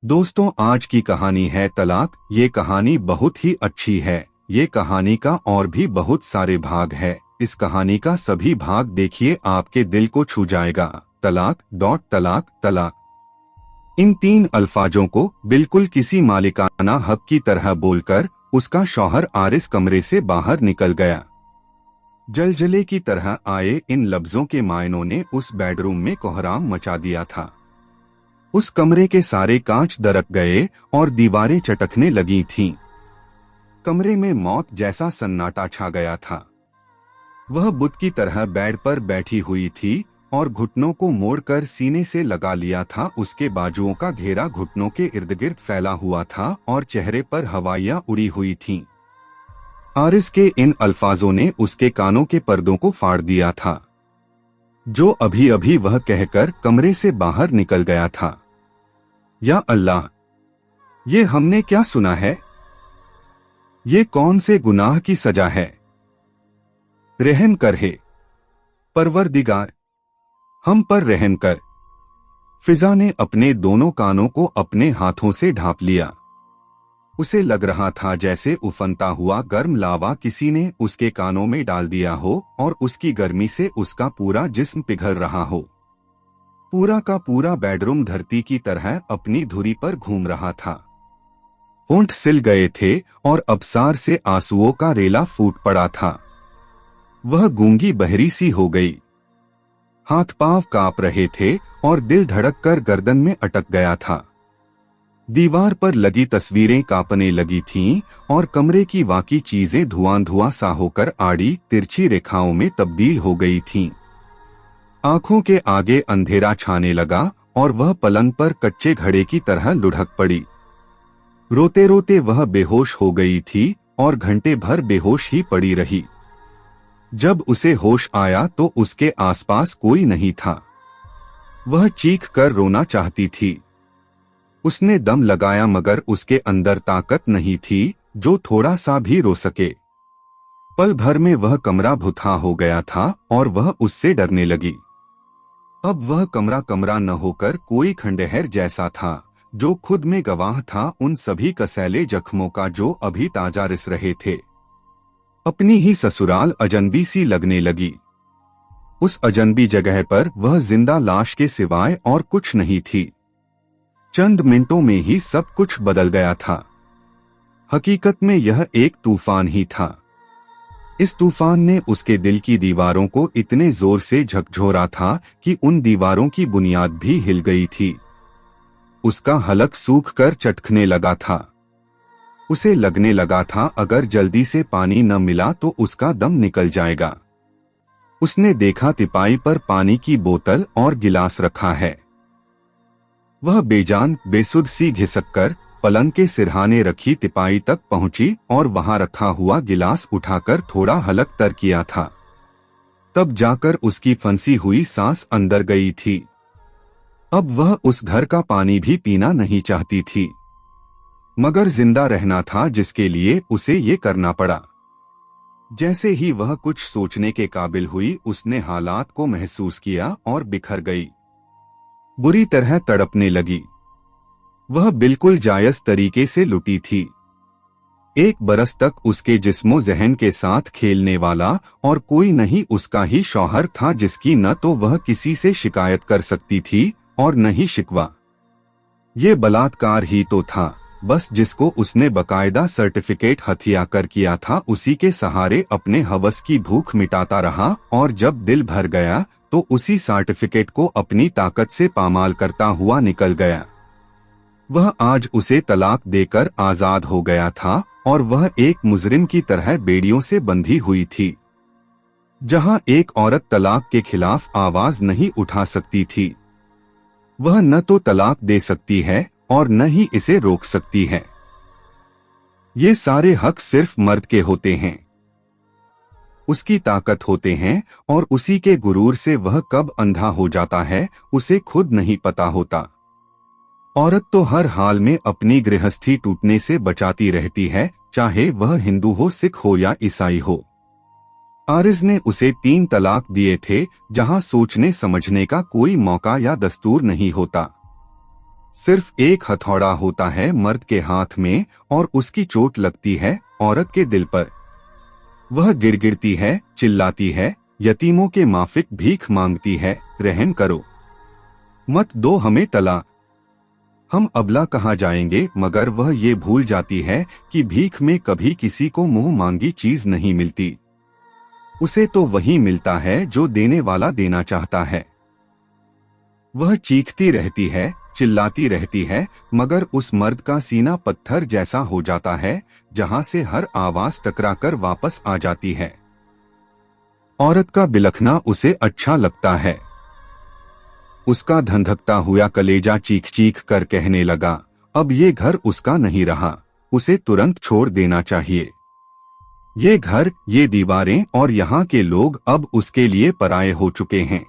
दोस्तों, आज की कहानी है तलाक। ये कहानी बहुत ही अच्छी है। ये कहानी का और भी बहुत सारे भाग है। इस कहानी का सभी भाग देखिए, आपके दिल को छू जाएगा। तलाक डॉट तलाक तलाक। इन तीन अल्फाजों को बिल्कुल किसी मालिकाना हक की तरह बोलकर उसका शौहर आरिस कमरे से बाहर निकल गया। जलजले की तरह आए इन लफ्जों के मायनों ने उस बेडरूम में कोहराम मचा दिया था। उस कमरे के सारे कांच दरक गए और दीवारें चटकने लगी थीं। कमरे में मौत जैसा सन्नाटा छा गया था। वह बुत की तरह बेड पर बैठी हुई थी और घुटनों को मोड़कर सीने से लगा लिया था। उसके बाजुओं का घेरा घुटनों के इर्द गिर्द फैला हुआ था और चेहरे पर हवाइयां उड़ी हुई थीं। आरिस के इन अल्फाजों ने उसके कानों के पर्दों को फाड़ दिया था, जो अभी अभी वह कहकर कमरे से बाहर निकल गया था। या अल्लाह, ये हमने क्या सुना है? ये कौन से गुनाह की सजा है? रहम कर हे परवरदिगार, हम पर रहम कर। फिजा ने अपने दोनों कानों को अपने हाथों से ढांप लिया। उसे लग रहा था जैसे उफनता हुआ गर्म लावा किसी ने उसके कानों में डाल दिया हो और उसकी गर्मी से उसका पूरा जिस्म पिघल रहा हो। पूरा का पूरा बेडरूम धरती की तरह अपनी धुरी पर घूम रहा था। होंठ सिल गए थे और अबसार से आंसुओं का रेला फूट पड़ा था। वह गूंगी बहरी सी हो गई। हाथ पांव कांप रहे थे और दिल धड़ककर गर्दन में अटक गया था। दीवार पर लगी तस्वीरें कांपने लगी थीं और कमरे की बाकी चीजें धुआं धुआं सा होकर आड़ी तिरछी रेखाओं में तब्दील हो गई थीं। आंखों के आगे अंधेरा छाने लगा और वह पलंग पर कच्चे घड़े की तरह लुढ़क पड़ी। रोते रोते वह बेहोश हो गई थी और घंटे भर बेहोश ही पड़ी रही। जब उसे होश आया तो उसके आसपास कोई नहीं था। वह चीख कर रोना चाहती थी। उसने दम लगाया मगर उसके अंदर ताकत नहीं थी जो थोड़ा सा भी रो सके। पल भर में वह कमरा भुतहा हो गया था और वह उससे डरने लगी। अब वह कमरा कमरा न होकर कोई खंडहर जैसा था, जो खुद में गवाह था उन सभी कसैले जख्मों का जो अभी ताजा रिस रहे थे। अपनी ही ससुराल अजनबी सी लगने लगी। उस अजनबी जगह पर वह जिंदा लाश के सिवाय और कुछ नहीं थी। चंद मिनटों में ही सब कुछ बदल गया था। हकीकत में यह एक तूफान ही था। इस तूफान ने उसके दिल की दीवारों को इतने जोर से झकझोरा था कि उन दीवारों की बुनियाद भी हिल गई थी। उसका हलक सूख कर चटकने लगा था। उसे लगने लगा था अगर जल्दी से पानी न मिला तो उसका दम निकल जाएगा। उसने देखा तिपाई पर पानी की बोतल और गिलास रखा है। वह बेजान बेसुध सी घिसककर पलंग के सिरहाने रखी तिपाई तक पहुंची और वहां रखा हुआ गिलास उठाकर थोड़ा हलक तर किया था। तब जाकर उसकी फंसी हुई सांस अंदर गई थी। अब वह उस घर का पानी भी पीना नहीं चाहती थी, मगर जिंदा रहना था जिसके लिए उसे ये करना पड़ा। जैसे ही वह कुछ सोचने के काबिल हुई, उसने हालात को महसूस किया और बिखर गई। बुरी तरह तड़पने लगी। वह बिल्कुल जायज तरीके से लुटी थी। एक बरस तक उसके जिस्मो जहन के साथ खेलने वाला और कोई नहीं उसका ही शौहर था, जिसकी न तो वह किसी से शिकायत कर सकती थी और न ही शिकवा। ये बलात्कार ही तो था बस, जिसको उसने बकायदा सर्टिफिकेट हथिया कर किया था। उसी के सहारे अपने हवस की भूख मिटाता रहा और जब दिल भर गया तो उसी सर्टिफिकेट को अपनी ताकत से पामाल करता हुआ निकल गया। वह आज उसे तलाक देकर आजाद हो गया था और वह एक मुजरिम की तरह बेड़ियों से बंधी हुई थी। जहां एक औरत तलाक के खिलाफ आवाज नहीं उठा सकती थी, वह न तो तलाक दे सकती है और न ही इसे रोक सकती है। ये सारे हक सिर्फ मर्द के होते हैं। उसकी ताकत होते हैं और उसी के गुरूर से वह कब अंधा हो जाता है उसे खुद नहीं पता होता। औरत तो हर हाल में अपनी गृहस्थी टूटने से बचाती रहती है, चाहे वह हिंदू हो, सिख हो या ईसाई हो। आरिज ने उसे 3 तलाक दिए थे, जहां सोचने समझने का कोई मौका या दस्तूर नहीं होता। सिर्फ एक हथौड़ा होता है मर्द के हाथ में और उसकी चोट लगती है औरत के दिल पर। वह गिड़गिड़ती है, चिल्लाती है, यतीमों के माफिक भीख मांगती है, रहम करो, मत दो हमें तलाक। हम अबला कहाँ जाएंगे, मगर वह ये भूल जाती है कि भीख में कभी किसी को मुंह मांगी चीज नहीं मिलती। उसे तो वही मिलता है जो देने वाला देना चाहता है। वह चीखती रहती है, चिल्लाती रहती है, मगर उस मर्द का सीना पत्थर जैसा हो जाता है, जहां से हर आवाज टकराकर वापस आ जाती है। औरत का बिलखना उसे अच्छा लगता है। उसका धंधकता हुआ कलेजा चीख चीख कर कहने लगा, अब ये घर उसका नहीं रहा, उसे तुरंत छोड़ देना चाहिए। ये घर, ये दीवारें और यहाँ के लोग अब उसके लिए पराये हो चुके हैं।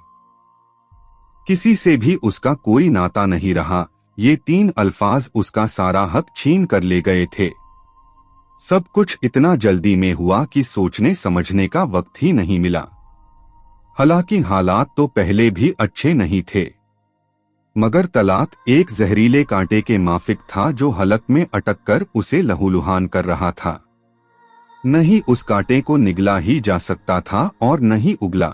किसी से भी उसका कोई नाता नहीं रहा। ये 3 अल्फाज उसका सारा हक छीन कर ले गए थे। सब कुछ इतना जल्दी में हुआ कि सोचने समझने का वक्त ही नहीं मिला। हालांकि हालात तो पहले भी अच्छे नहीं थे, मगर तलाक एक जहरीले कांटे के माफिक था जो हलक में अटक कर उसे लहूलुहान कर रहा था। नहीं उस कांटे को निगला ही जा सकता था और नहीं उगला।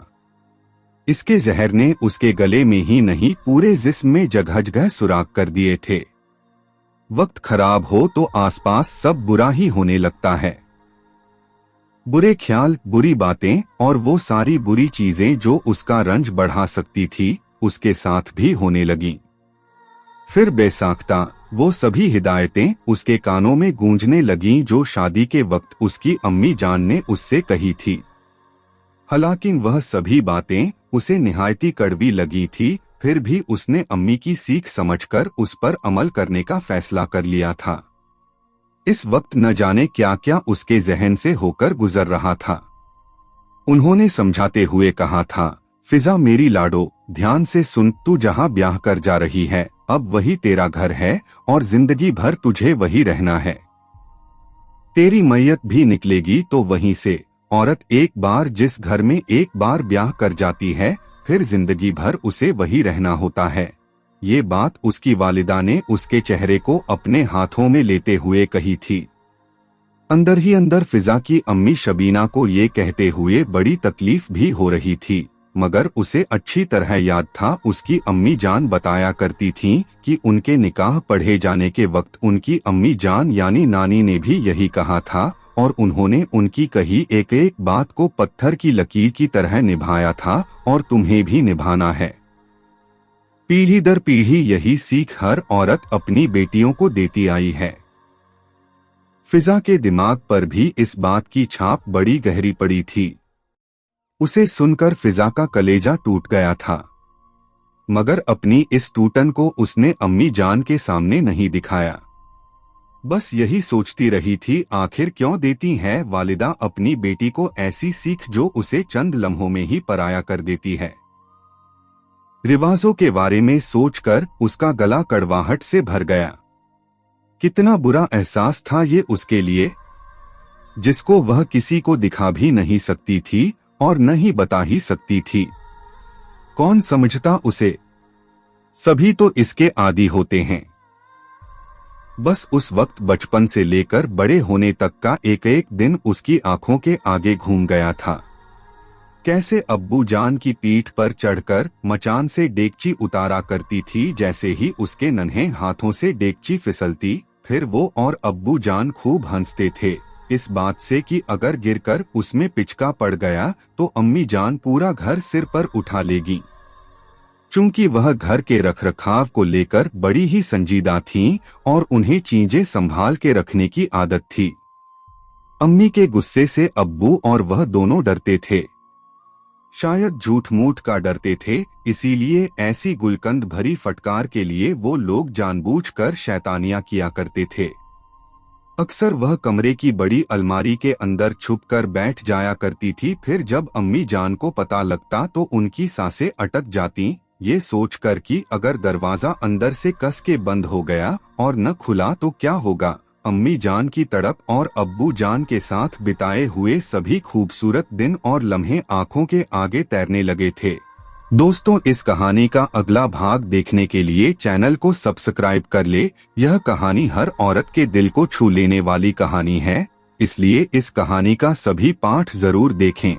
इसके जहर ने उसके गले में ही नहीं पूरे जिस्म में जगह जगह सुराख कर दिए थे। वक्त खराब हो तो आसपास सब बुरा ही होने लगता है। बुरे ख्याल, बुरी बातें और वो सारी बुरी चीजें जो उसका रंज बढ़ा सकती थी, उसके साथ भी होने लगी। फिर बेसाख्ता वो सभी हिदायतें उसके कानों में गूंजने लगीं जो शादी के वक्त उसकी अम्मी जान ने उससे कही थी। हालांकि वह सभी बातें उसे निहायती कड़वी लगी थी, फिर भी उसने अम्मी की सीख समझकर उस पर अमल करने का फैसला कर लिया था। इस वक्त न जाने क्या क्या उसके जहन से होकर गुजर रहा था। उन्होंने समझाते हुए कहा था, फिजा मेरी लाडो, ध्यान से सुन, तू जहां ब्याह कर जा रही है अब वही तेरा घर है और जिंदगी भर तुझे वही रहना है। तेरी मैयत भी निकलेगी तो वहीं से। औरत एक बार जिस घर में एक बार ब्याह कर जाती है, फिर जिंदगी भर उसे वही रहना होता है। ये बात उसकी वालिदा ने उसके चेहरे को अपने हाथों में लेते हुए कही थी। अंदर ही अंदर फिजा की अम्मी शबीना को ये कहते हुए बड़ी तकलीफ भी हो रही थी, मगर उसे अच्छी तरह याद था उसकी अम्मी जान बताया करती थीं कि उनके निकाह पढ़े जाने के वक्त उनकी अम्मी जान यानी नानी ने भी यही कहा था और उन्होंने उनकी कही एक एक बात को पत्थर की लकीर की तरह निभाया था और तुम्हें भी निभाना है। पीढ़ी दर पीढ़ी यही सीख हर औरत अपनी बेटियों को देती आई है। फिजा के दिमाग पर भी इस बात की छाप बड़ी गहरी पड़ी थी। उसे सुनकर फिजा का कलेजा टूट गया था, मगर अपनी इस टूटन को उसने अम्मी जान के सामने नहीं दिखाया। बस यही सोचती रही थी, आखिर क्यों देती है वालिदा अपनी बेटी को ऐसी सीख जो उसे चंद लम्हों में ही पराया कर देती है। रिवाजों के बारे में सोचकर उसका गला कड़वाहट से भर गया। कितना बुरा एहसास था ये उसके लिए, जिसको वह किसी को दिखा भी नहीं सकती थी और न ही बता ही सकती थी। कौन समझता उसे? सभी तो इसके आदी होते हैं। बस उस वक्त बचपन से लेकर बड़े होने तक का एक एक दिन उसकी आंखों के आगे घूम गया था। कैसे अब्बू जान की पीठ पर चढ़कर मचान से डेगची उतारा करती थी, जैसे ही उसके नन्हे हाथों से डेगची फिसलती, फिर वो और अब्बू जान खूब हंसते थे इस बात से कि अगर गिरकर उसमें पिचका पड़ गया तो अम्मी जान पूरा घर सिर पर उठा लेगी। चूंकि वह घर के रखरखाव को लेकर बड़ी ही संजीदा थीं और उन्हें चीजें संभाल के रखने की आदत थी। अम्मी के गुस्से से अब्बू और वह दोनों डरते थे। शायद झूठ मूठ का डरते थे, इसीलिए ऐसी गुलकंद भरी फटकार के लिए वो लोग जानबूझकर शैतानियां किया करते थे। अक्सर वह कमरे की बड़ी अलमारी के अंदर छुपकर बैठ जाया करती थी। फिर जब अम्मी जान को पता लगता तो उनकी सांसें अटक जाती, ये सोचकर कि अगर दरवाजा अंदर से कस के बंद हो गया और न खुला तो क्या होगा। अम्मी जान की तड़प और अब्बू जान के साथ बिताए हुए सभी खूबसूरत दिन और लम्हे आंखों के आगे तैरने लगे थे। दोस्तों, इस कहानी का अगला भाग देखने के लिए चैनल को सब्सक्राइब कर ले। यह कहानी हर औरत के दिल को छू लेने वाली कहानी है, इसलिए इस कहानी का सभी पाठ जरूर देखें।